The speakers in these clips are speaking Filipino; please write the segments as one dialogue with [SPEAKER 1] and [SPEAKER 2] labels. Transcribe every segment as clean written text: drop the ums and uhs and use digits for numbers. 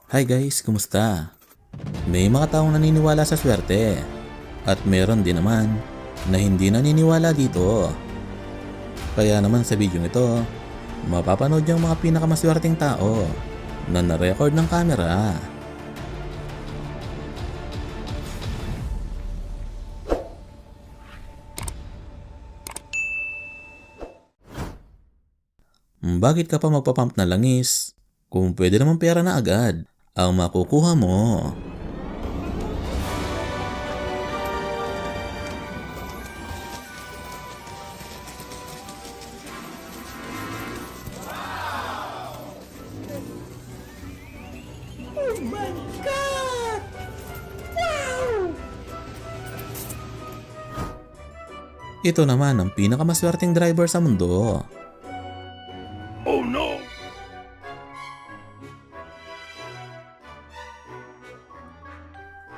[SPEAKER 1] Hi guys, kumusta? May mga taong naniniwala sa swerte at meron din naman na hindi naniniwala dito. Kaya naman sa video ito, mapapanood yung mga pinakamaswerteng tao na na-record ng camera. Bakit ka pa magpapump na langis kung pwede naman pera na agad ang makukuha mo?
[SPEAKER 2] Oh my God! Wow!
[SPEAKER 1] Ito naman ang pinakamaswerteng driver sa mundo.
[SPEAKER 2] Oh no!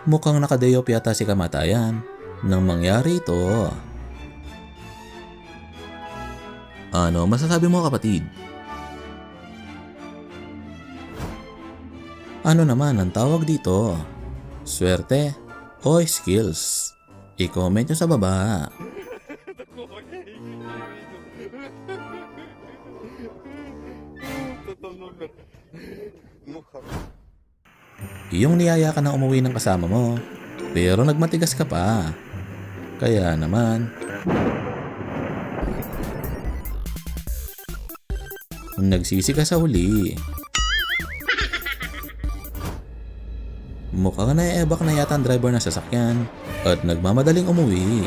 [SPEAKER 1] Mukhang nakadayop yata si kamatayan nang mangyari ito. Ano masasabi mo, kapatid? Ano naman ang tawag dito? Swerte o skills? I-comment nyo sa baba. Iyong niyaya ka na umuwi ng kasama mo, pero nagmatigas ka pa. Kaya naman, nagsisi ka sa huli. Mukhang naiebak na yata ang driver ng sasakyan at nagmamadaling umuwi.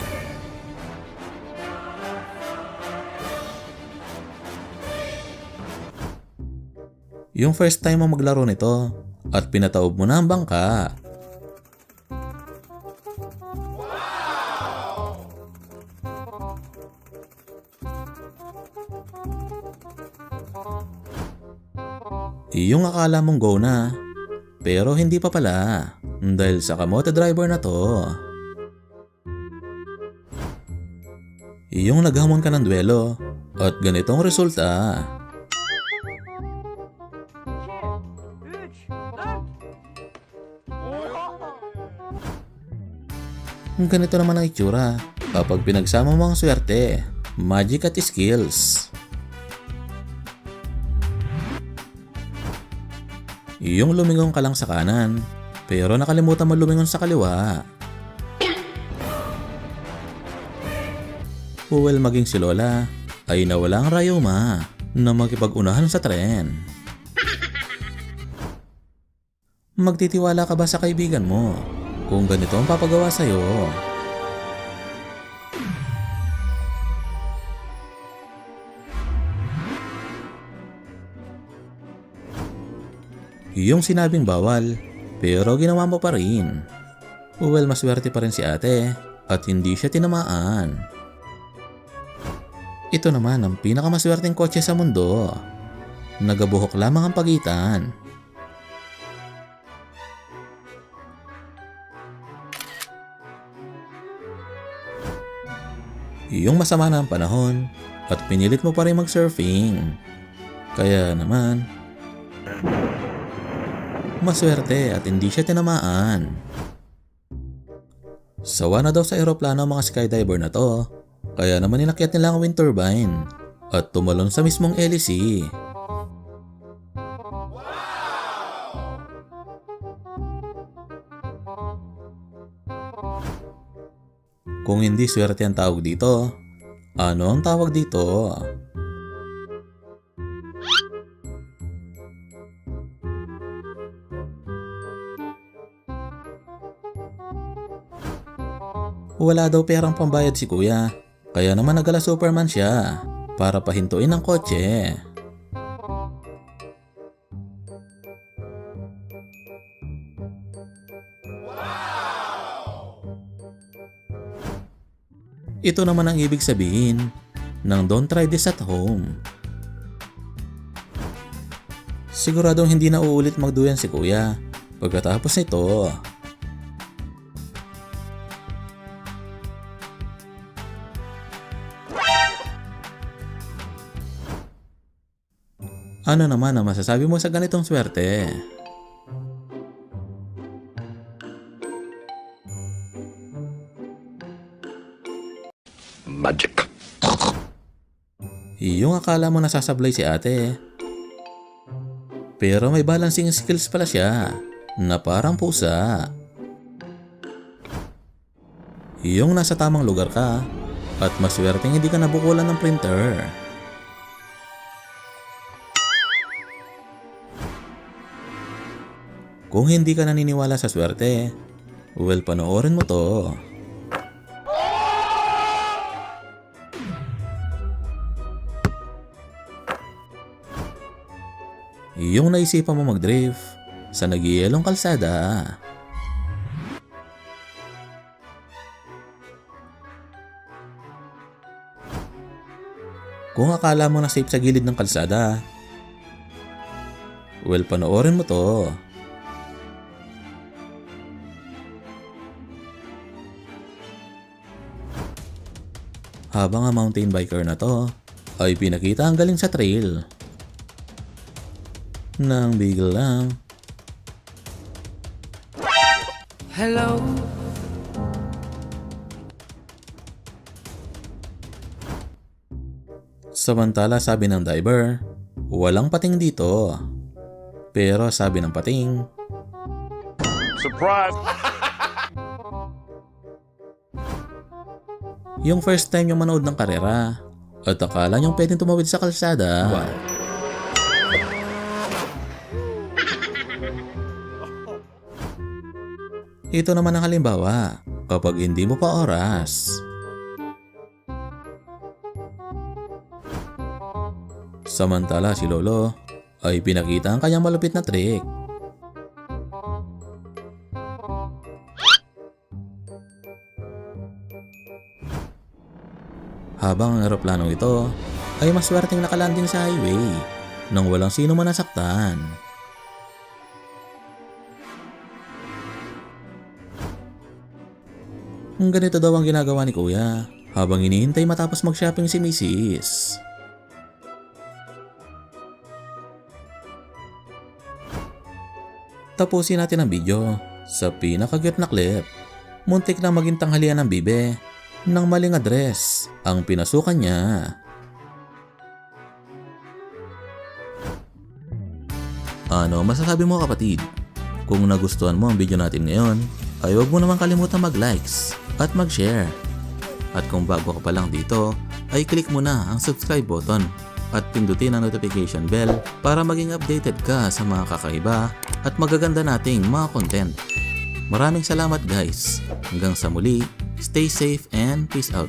[SPEAKER 1] Yung first time mo maglaro nito at pinataob mo na ang bangka. Yung akala mong go na, pero hindi pa pala dahil sa kamote driver na to. Yung naghamon ka ng duelo at ganitong resulta. Ganito naman ang itsura kapag pinagsama mo ang swerte, magic at skills. Yung lumingon ka lang sa kanan, pero nakalimutan mo lumingon sa kaliwa. Well, maging si Lola ay nawala ang rayuma na makipag-unahan sa tren. Magtitiwala ka ba sa kaibigan mo kung ganito ang papagawa sa'yo? Yung sinabing bawal, pero ginawa mo pa rin. Well, maswerte pa rin si ate at hindi siya tinamaan. Ito naman ang pinakamaswerteng kotse sa mundo. Nagabuhok lamang ang pagitan. Yung masama na ang panahon at pinilit mo pa rin mag-surfing. Kaya naman, maswerte at hindi siya tinamaan. Sawa na daw sa eroplano ang mga skydiver na to, kaya naman inakyat nila ang wind turbine at tumalon sa mismong hélice. Kung hindi swerte ang tawag dito, ano ang tawag dito? Wala daw perang pambayad si kuya, kaya naman nagala Superman siya para pahintuin ang kotse. Ito naman ang ibig sabihin ng don't try this at home. Siguradong hindi na uulit magduyan si kuya pagkatapos nito. Ano naman ang masasabi mo sa ganitong swerte? Yung akala mo nasasablay si ate. Pero may balancing skills pala siya na parang pusa. Yung nasa tamang lugar ka at maswerteng hindi ka nabukulan ng printer. Kung hindi ka naniniwala sa swerte, well, panoorin mo to. Yung naisipan mo mag-drift sa nag-ielong kalsada. Kung akala mo na safe sa gilid ng kalsada, well, panoorin mo to. Habang ang mountain biker na to ay pinakita ang galing sa trail. Nang bigla lang,
[SPEAKER 2] Hello?
[SPEAKER 1] samantala sabi ng diver, walang pating dito. Pero sabi ng pating,
[SPEAKER 2] Surprise!
[SPEAKER 1] yung first time yung manood ng karera at akala niyong pwedeng tumawid sa kalsada. Ito naman ang halimbawa kapag hindi mo pa oras. Samantala si Lolo ay pinakita ang kanyang malupit na trick. Habang ang eroplanong ito ay maswerteng nakalanding sa highway nang walang sino man nasaktan. Ganito daw ang ginagawa ni Kuya habang hinihintay matapos mag-shopping si Mrs. Tapusin natin ang video sa pinaka-cute na clip. Muntik na maging tanghalian ng bibe ng maling address ang pinasukan niya. Ano masasabi mo kapatid? Kung nagustuhan mo ang video natin ngayon, ay huwag mo naman kalimutan mag-likes at mag-share. At kung bago ka pa lang dito, ay click mo na ang subscribe button at pindutin ang notification bell para maging updated ka sa mga kakaiba at magaganda nating mga content. Maraming salamat guys. Hanggang sa muli, stay safe and peace out.